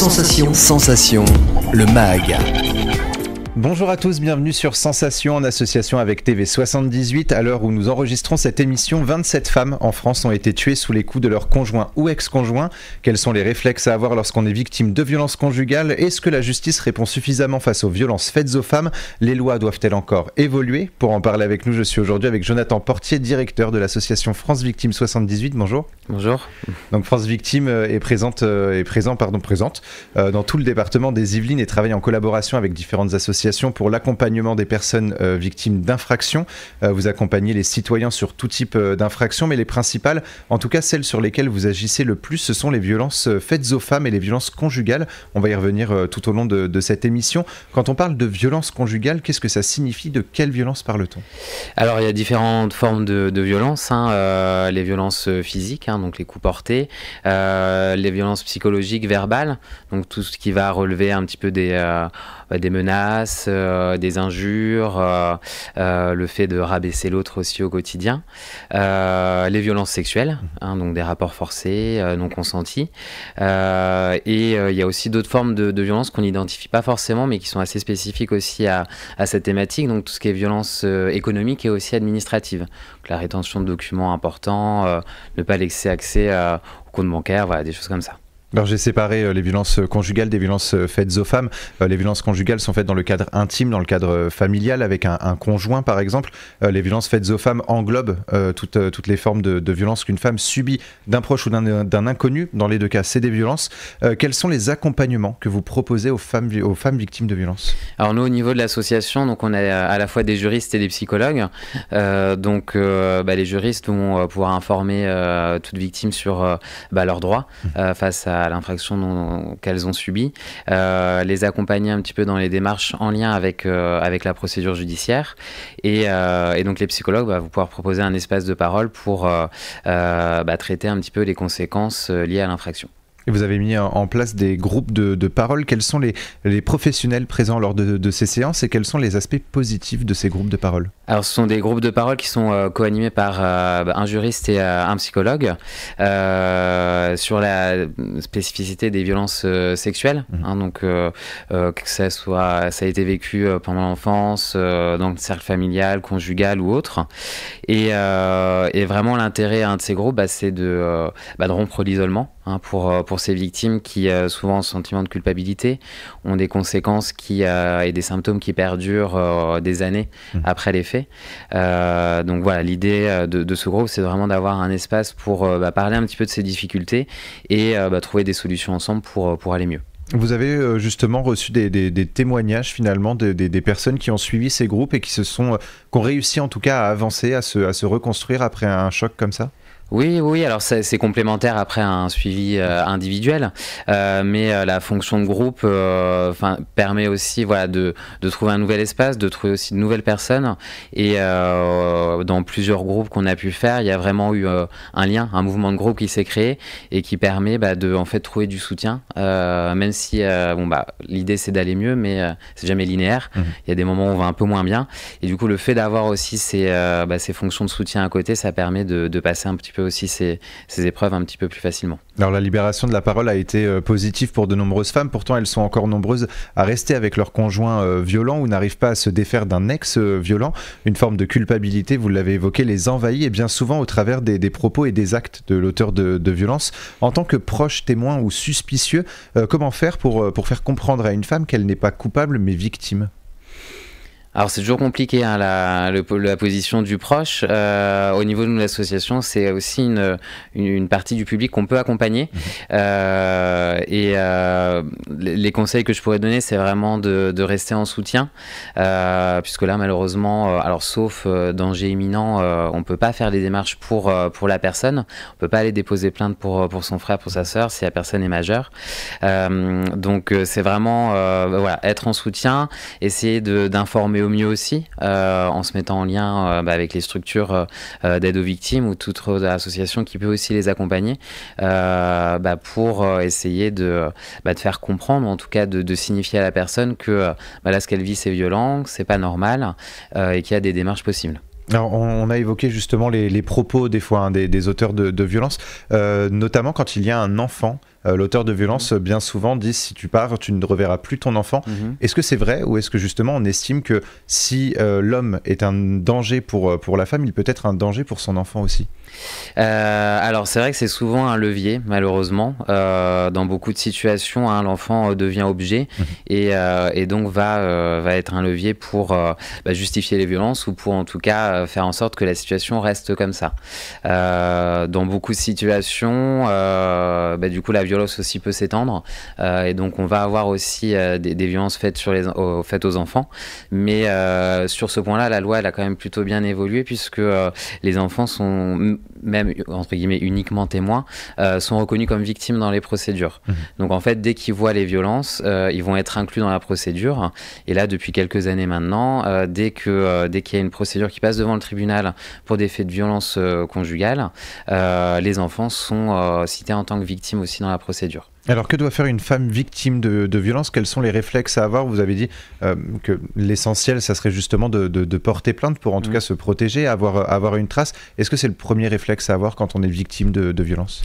Sensation, le MAG. Bonjour à tous, bienvenue sur Sensation en association avec TV78. À l'heure où nous enregistrons cette émission, 27 femmes en France ont été tuées sous les coups de leur conjoint ou ex-conjoint. Quels sont les réflexes à avoir lorsqu'on est victime de violences conjugales? Est-ce que la justice répond suffisamment face aux violences faites aux femmes? Les lois doivent-elles encore évoluer? Pour en parler avec nous, je suis aujourd'hui avec Jonathan Portier, directeur de l'association France Victime 78. Bonjour. Bonjour. Donc France Victime est présente dans tout le département des Yvelines et travaille en collaboration avec différentes associations pour l'accompagnement des personnes victimes d'infractions. Vous accompagnez les citoyens sur tout type d'infractions, mais les principales, en tout cas celles sur lesquelles vous agissez le plus, ce sont les violences faites aux femmes et les violences conjugales. On va y revenir tout au long de cette émission. Quand on parle de violences conjugales, qu'est-ce que ça signifie? De quelle violence parle-t-on? Alors il y a différentes formes de violences, les violences physiques, donc les coups portés, les violences psychologiques, verbales, donc tout ce qui va relever un petit peu des menaces, des injures, le fait de rabaisser l'autre aussi au quotidien, les violences sexuelles, donc des rapports forcés, non consentis, et il y a aussi d'autres formes de violences qu'on n'identifie pas forcément mais qui sont assez spécifiques aussi à cette thématique, donc tout ce qui est violence économique et aussi administrative, donc la rétention de documents importants, ne pas laisser accès au compte bancaire, voilà, des choses comme ça. Alors j'ai séparé les violences conjugales des violences faites aux femmes. Les violences conjugales sont faites dans le cadre intime, dans le cadre familial, avec un conjoint par exemple. Les violences faites aux femmes englobent toutes les formes de violences qu'une femme subit d'un proche ou d'un inconnu. Dans les deux cas, c'est des violences. Quels sont les accompagnements que vous proposez aux femmes victimes de violences? Alors nous, au niveau de l'association, donc on a à la fois des juristes et des psychologues. Les juristes vont pouvoir informer toute victime sur leurs droits face à l'infraction qu'elles ont subie, les accompagner un petit peu dans les démarches en lien avec la procédure judiciaire et donc les psychologues vont pouvoir proposer un espace de parole pour traiter un petit peu les conséquences liées à l'infraction. Et vous avez mis en place des groupes de parole. Quels sont les professionnels présents lors de ces séances et quels sont les aspects positifs de ces groupes de parole? Alors ce sont des groupes de parole qui sont co-animés par un juriste et un psychologue sur la spécificité des violences sexuelles, que ça a été vécu pendant l'enfance, dans le cercle familial, conjugal ou autre. Et vraiment l'intérêt de ces groupes, c'est de rompre l'isolement. Pour ces victimes qui souvent ont un sentiment de culpabilité, ont des conséquences et des symptômes qui perdurent des années après les faits. Donc voilà, l'idée de ce groupe, c'est vraiment d'avoir un espace pour parler un petit peu de ces difficultés et trouver des solutions ensemble pour aller mieux. Vous avez justement reçu des témoignages finalement des personnes qui ont suivi ces groupes et qui ont réussi en tout cas à avancer, à se reconstruire après un choc comme ça? Oui, alors c'est complémentaire après un suivi individuel, mais la fonction de groupe permet aussi de trouver un nouvel espace, de trouver aussi de nouvelles personnes, et dans plusieurs groupes qu'on a pu faire, il y a vraiment eu un lien, un mouvement de groupe qui s'est créé et qui permet de trouver du soutien, même si l'idée c'est d'aller mieux, mais c'est jamais linéaire. Il y a des moments où on va un peu moins bien, et du coup le fait d'avoir aussi ces fonctions de soutien à côté, ça permet de passer un petit peu aussi ces épreuves un petit peu plus facilement. Alors la libération de la parole a été positive pour de nombreuses femmes, pourtant elles sont encore nombreuses à rester avec leur conjoint violent ou n'arrivent pas à se défaire d'un ex violent. Une forme de culpabilité, vous l'avez évoqué, les envahit et bien souvent au travers des propos et des actes de l'auteur de violence. En tant que proche, témoin ou suspicieux, comment faire pour faire comprendre à une femme qu'elle n'est pas coupable mais victime? Alors c'est toujours compliqué la position du proche. Au niveau de l'association, c'est aussi une partie du public qu'on peut accompagner. Les conseils que je pourrais donner, c'est vraiment de rester en soutien, puisque là malheureusement, sauf danger imminent, on peut pas faire les démarches pour la personne. On peut pas aller déposer plainte pour son frère, pour sa sœur, si la personne est majeure. Donc c'est vraiment être en soutien, essayer d'informer au mieux aussi, en se mettant en lien avec les structures d'aide aux victimes ou toute autre association qui peut aussi les accompagner, pour essayer de faire comprendre, en tout cas de signifier à la personne que là ce qu'elle vit c'est violent, c'est pas normal, et qu'il y a des démarches possibles. Alors, on a évoqué justement les propos des fois des auteurs de violences, notamment quand il y a un enfant l'auteur de violence bien souvent dit si tu pars, tu ne reverras plus ton enfant. Est-ce que c'est vrai ou est-ce que justement on estime que si l'homme est un danger pour la femme, il peut être un danger pour son enfant aussi? Alors c'est vrai que c'est souvent un levier malheureusement. Dans beaucoup de situations, hein, l'enfant devient objet et donc va être un levier pour justifier les violences ou pour en tout cas faire en sorte que la situation reste comme ça. Dans beaucoup de situations, du coup la violence aussi peut s'étendre et donc on va avoir aussi des violences faites faites aux enfants. Mais sur ce point-là, la loi elle a quand même plutôt bien évolué puisque les enfants sont même entre guillemets uniquement témoins, sont reconnus comme victimes dans les procédures. Donc en fait, dès qu'ils voient les violences, ils vont être inclus dans la procédure. Et là, depuis quelques années maintenant, dès qu'il y a une procédure qui passe devant le tribunal pour des faits de violence conjugale, les enfants sont cités en tant que victimes aussi dans la procédure. Alors que doit faire une femme victime de violence? Quels sont les réflexes à avoir? Vous avez dit que l'essentiel, ça serait justement de porter plainte pour en tout cas se protéger, avoir une trace. Est-ce que c'est le premier réflexe à avoir quand on est victime de violence?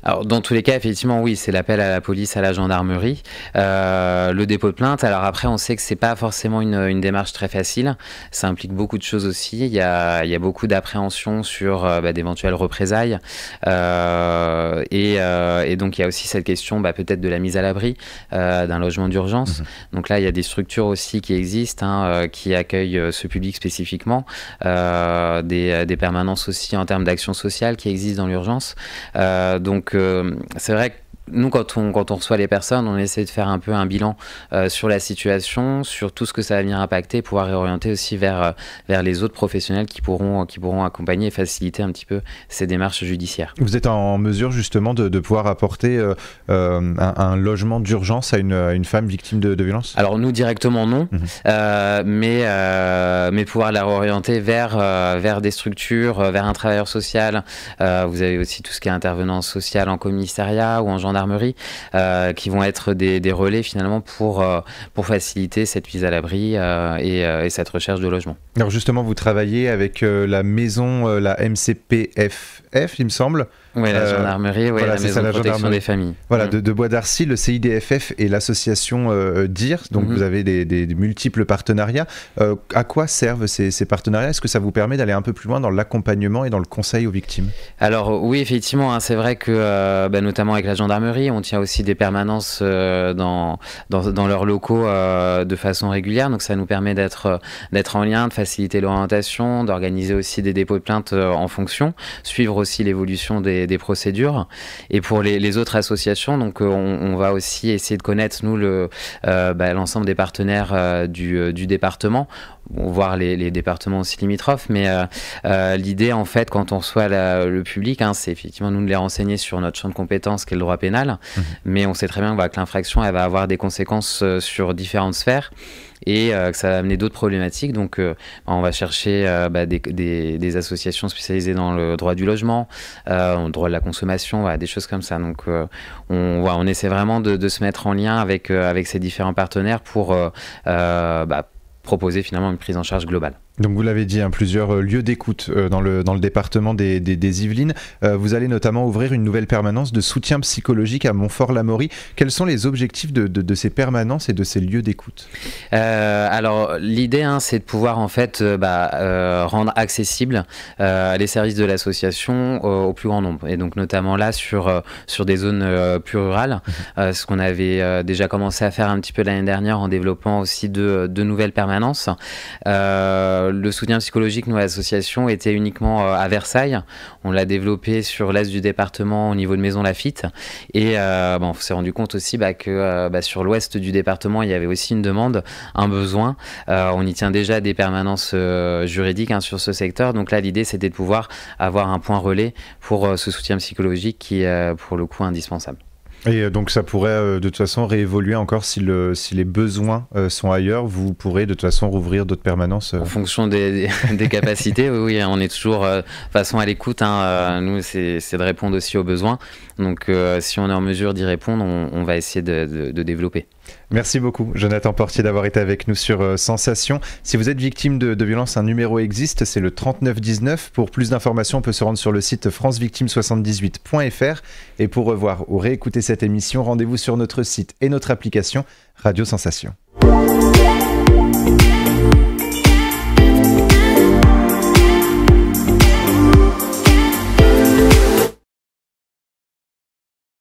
Alors, dans tous les cas, effectivement, oui, c'est l'appel à la police, à la gendarmerie, le dépôt de plainte. Alors après, on sait que c'est pas forcément une démarche très facile. Ça implique beaucoup de choses aussi. Il y a beaucoup d'appréhension sur d'éventuelles représailles. Et donc, il y a aussi cette question peut-être de la mise à l'abri d'un logement d'urgence. Donc là, il y a des structures aussi qui existent, qui accueillent ce public spécifiquement. Des permanences aussi en termes d'action sociale qui existent dans l'urgence. Donc, c'est vrai que nous, quand on reçoit les personnes, on essaie de faire un peu un bilan sur la situation, sur tout ce que ça va venir impacter, pouvoir réorienter aussi vers les autres professionnels qui pourront accompagner et faciliter un petit peu ces démarches judiciaires. Vous êtes en mesure justement de pouvoir apporter un logement d'urgence à une femme victime de violence? Alors nous, directement non, mais pouvoir la réorienter vers des structures, vers un travailleur social. Vous avez aussi tout ce qui est intervenance sociale en commissariat ou en gendarmerie, qui vont être des relais finalement pour faciliter cette mise à l'abri et cette recherche de logement. Alors justement, vous travaillez avec la maison, la MCPFF, il me semble. Oui, la gendarmerie, voilà, la maison de protection des familles. Voilà, de Bois d'Arcy, le CIDFF et l'association DIR, donc vous avez des multiples partenariats. À quoi servent ces partenariats? Est-ce que ça vous permet d'aller un peu plus loin dans l'accompagnement et dans le conseil aux victimes? Alors oui, effectivement, c'est vrai que notamment avec la gendarmerie, on tient aussi des permanences dans leurs locaux de façon régulière, donc ça nous permet d'être en lien, de faciliter l'orientation, d'organiser aussi des dépôts de plainte en fonction, suivre aussi l'évolution des procédures. Et pour les autres associations, donc on va aussi essayer de connaître nous l'ensemble des partenaires du département, voir les départements aussi limitrophes, mais l'idée en fait quand on reçoit le public, c'est effectivement nous de les renseigner sur notre champ de compétences qui est le droit pénal, mais on sait très bien que l'infraction elle va avoir des conséquences sur différentes sphères et que ça va amener d'autres problématiques. Donc on va chercher des associations spécialisées dans le droit du logement, le droit de la consommation, des choses comme ça. Donc on essaie vraiment de se mettre en lien avec ces différents partenaires pour proposer finalement une prise en charge globale. Donc vous l'avez dit, plusieurs lieux d'écoute dans le département des Yvelines. Vous allez notamment ouvrir une nouvelle permanence de soutien psychologique à Montfort-l'Amaury. Quels sont les objectifs de ces permanences et de ces lieux d'écoute? Alors l'idée, c'est de pouvoir en fait rendre accessible les services de l'association au plus grand nombre. Et donc notamment là sur des zones plus rurales, ce qu'on avait déjà commencé à faire un petit peu l'année dernière en développant aussi de nouvelles permanences. Le soutien psychologique, nous, à l'association, était uniquement à Versailles. On l'a développé sur l'est du département au niveau de Maison Lafitte. Et on s'est rendu compte aussi que sur l'ouest du département, il y avait aussi une demande, un besoin. On y tient déjà des permanences juridiques sur ce secteur. Donc là, l'idée, c'était de pouvoir avoir un point relais pour ce soutien psychologique qui est pour le coup indispensable. Et donc ça pourrait de toute façon réévoluer encore si les besoins sont ailleurs, vous pourrez de toute façon rouvrir d'autres permanences En fonction des capacités, oui, on est toujours façon à l'écoute. Nous, c'est de répondre aussi aux besoins. Donc si on est en mesure d'y répondre, on va essayer de développer. Merci beaucoup, Jonathan Portier, d'avoir été avec nous sur Sensation. Si vous êtes victime de violences, un numéro existe, c'est le 3919. Pour plus d'informations, on peut se rendre sur le site francevictime78.fr. Et pour revoir ou réécouter cette émission, rendez-vous sur notre site et notre application Radio Sensation.